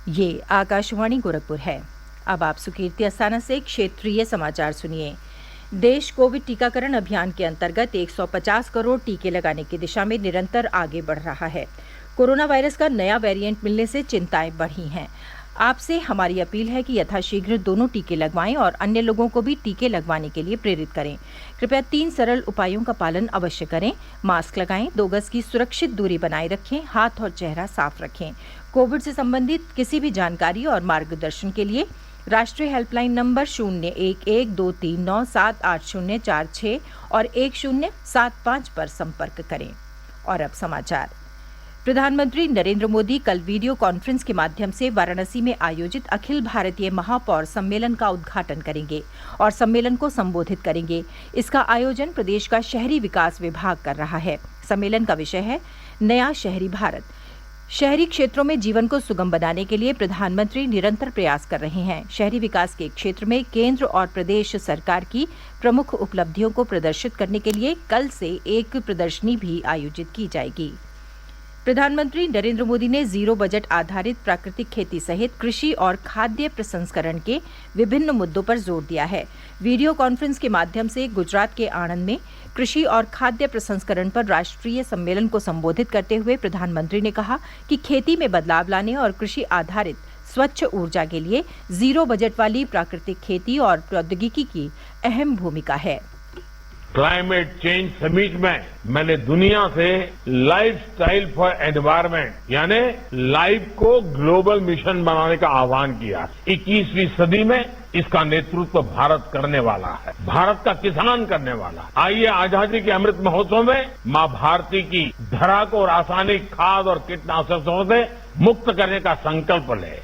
ये आकाशवाणी गोरखपुर है। अब आप सुकीर्ति अस्थाना से क्षेत्रीय समाचार सुनिए। देश कोविड टीकाकरण अभियान के अंतर्गत 150 करोड़ टीके लगाने की दिशा में निरंतर आगे बढ़ रहा है। कोरोना वायरस का नया वेरिएंट मिलने से चिंताएं बढ़ी हैं। आपसे हमारी अपील है कि यथाशीघ्र दोनों टीके लगवाएं और अन्य लोगों को भी टीके लगवाने के लिए प्रेरित करें। कृपया 3 सरल उपायों का पालन अवश्य करें। मास्क लगाएं, 2 गज की सुरक्षित दूरी बनाए रखें, हाथ और चेहरा साफ रखें। कोविड से संबंधित किसी भी जानकारी और मार्गदर्शन के लिए राष्ट्रीय हेल्पलाइन नंबर 011239784046 और 1075 पर संपर्क करें। और अब समाचार। प्रधानमंत्री नरेंद्र मोदी कल वीडियो कॉन्फ्रेंस के माध्यम से वाराणसी में आयोजित अखिल भारतीय महापौर सम्मेलन का उद्घाटन करेंगे और सम्मेलन को संबोधित करेंगे। इसका आयोजन प्रदेश का शहरी विकास विभाग कर रहा है। सम्मेलन का विषय है नया शहरी भारत। शहरी क्षेत्रों में जीवन को सुगम बनाने के लिए प्रधानमंत्री निरंतर प्रयास कर रहे हैं। शहरी विकास के क्षेत्र में केंद्र और प्रदेश सरकार की प्रमुख उपलब्धियों को प्रदर्शित करने के लिए कल से एक प्रदर्शनी भी आयोजित की जाएगी। प्रधानमंत्री नरेंद्र मोदी ने जीरो बजट आधारित प्राकृतिक खेती सहित कृषि और खाद्य प्रसंस्करण के विभिन्न मुद्दों पर जोर दिया है। वीडियो कॉन्फ्रेंस के माध्यम से गुजरात के आणंद में कृषि और खाद्य प्रसंस्करण पर राष्ट्रीय सम्मेलन को संबोधित करते हुए प्रधानमंत्री ने कहा कि खेती में बदलाव लाने और कृषि आधारित स्वच्छ ऊर्जा के लिए जीरो बजट वाली प्राकृतिक खेती और प्रौद्योगिकी की अहम भूमिका है। क्लाइमेट चेंज समिट में मैंने दुनिया से लाइफस्टाइल फॉर एनवायरमेंट यानी लाइफ को ग्लोबल मिशन बनाने का आह्वान किया। 21वीं सदी में इसका नेतृत्व भारत करने वाला है, भारत का किसान करने वाला है। आइए आजादी के अमृत महोत्सव में मां भारती की धरा को रासायनिक खाद और कीटनाशकों से मुक्त करने का संकल्प लें।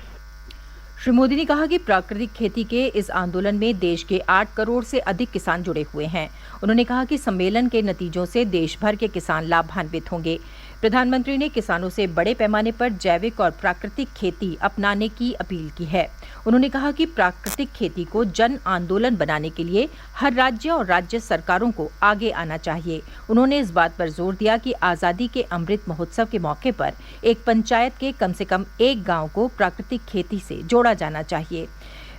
श्री मोदी ने कहा कि प्राकृतिक खेती के इस आंदोलन में देश के 8 करोड़ से अधिक किसान जुड़े हुए हैं। उन्होंने कहा कि सम्मेलन के नतीजों से देश भर के किसान लाभान्वित होंगे। प्रधानमंत्री ने किसानों से बड़े पैमाने पर जैविक और प्राकृतिक खेती अपनाने की अपील की है। उन्होंने कहा कि प्राकृतिक खेती को जन आंदोलन बनाने के लिए हर राज्य और राज्य सरकारों को आगे आना चाहिए। उन्होंने इस बात पर जोर दिया कि आजादी के अमृत महोत्सव के मौके पर एक पंचायत के कम से कम एक गांव को प्राकृतिक खेती से जोड़ा जाना चाहिए।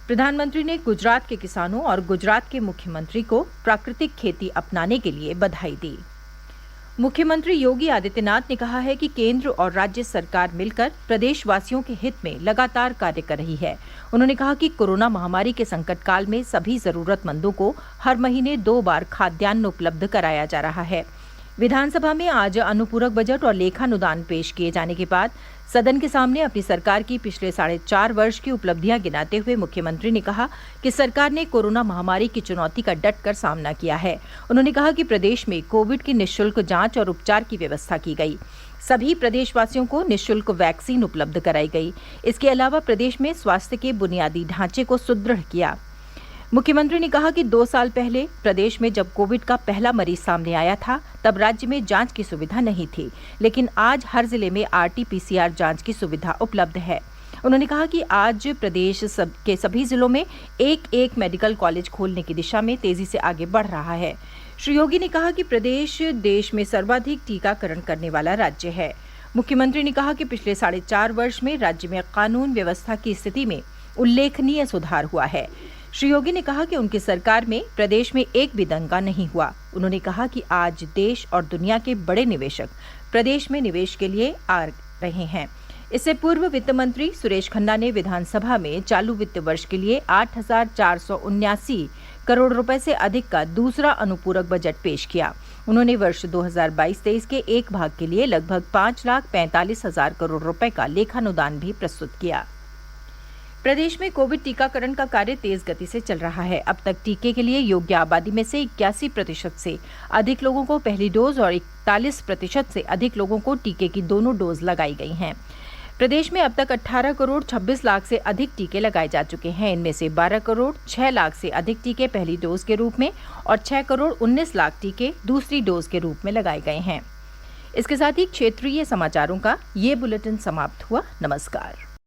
प्रधानमंत्री ने गुजरात के किसानों और गुजरात के मुख्यमंत्री को प्राकृतिक खेती अपनाने के लिए बधाई दी। मुख्यमंत्री योगी आदित्यनाथ ने कहा है कि केंद्र और राज्य सरकार मिलकर प्रदेशवासियों के हित में लगातार कार्य कर रही है। उन्होंने कहा कि कोरोना महामारी के संकट काल में सभी जरूरतमंदों को हर महीने 2 बार खाद्यान्न उपलब्ध कराया जा रहा है। विधानसभा में आज अनुपूरक बजट और लेखानुदान पेश किए जाने के बाद सदन के सामने अपनी सरकार की पिछले 4.5 वर्ष की उपलब्धियां गिनाते हुए मुख्यमंत्री ने कहा कि सरकार ने कोरोना महामारी की चुनौती का डटकर सामना किया है। उन्होंने कहा कि प्रदेश में कोविड की निःशुल्क जांच और उपचार की व्यवस्था की गई। सभी प्रदेशवासियों को निःशुल्क वैक्सीन उपलब्ध कराई गई। इसके अलावा प्रदेश में स्वास्थ्य के बुनियादी ढांचे को सुदृढ़ किया। मुख्यमंत्री ने कहा कि 2 साल पहले प्रदेश में जब कोविड का पहला मरीज सामने आया था तब राज्य में जांच की सुविधा नहीं थी, लेकिन आज हर जिले में RT-PCR जांच की सुविधा उपलब्ध है। उन्होंने कहा कि आज प्रदेश के सभी जिलों में एक मेडिकल कॉलेज खोलने की दिशा में तेजी से आगे बढ़ रहा है। श्री योगी ने कहा कि प्रदेश देश में सर्वाधिक टीकाकरण करने वाला राज्य है। मुख्यमंत्री ने कहा कि पिछले 4.5 वर्ष में राज्य में कानून व्यवस्था की स्थिति में उल्लेखनीय सुधार हुआ है। श्री योगी ने कहा कि उनकी सरकार में प्रदेश में एक भी दंगा नहीं हुआ। उन्होंने कहा कि आज देश और दुनिया के बड़े निवेशक प्रदेश में निवेश के लिए आ रहे हैं। इससे पूर्व वित्त मंत्री सुरेश खन्ना ने विधानसभा में चालू वित्त वर्ष के लिए 8,479 करोड़ रुपए से अधिक का दूसरा अनुपूरक बजट पेश किया। उन्होंने वर्ष 2022-23 के एक भाग के लिए लगभग 5,45,000 करोड़ रुपए का लेखानुदान भी प्रस्तुत किया। प्रदेश में कोविड टीकाकरण का कार्य तेज गति से चल रहा है। अब तक टीके के लिए योग्य आबादी में से 81% से अधिक लोगों को पहली डोज और 41% से अधिक लोगों को टीके की दोनों डोज लगाई गई हैं। प्रदेश में अब तक 18 करोड़ 26 लाख से अधिक टीके लगाए जा चुके हैं। इनमें से 12 करोड़ 6 लाख से अधिक टीके पहली डोज के रूप में और 6 करोड़ 19 लाख टीके दूसरी डोज के रूप में लगाए गए हैं। इसके साथ ही क्षेत्रीय समाचारों का ये बुलेटिन समाप्त हुआ। नमस्कार।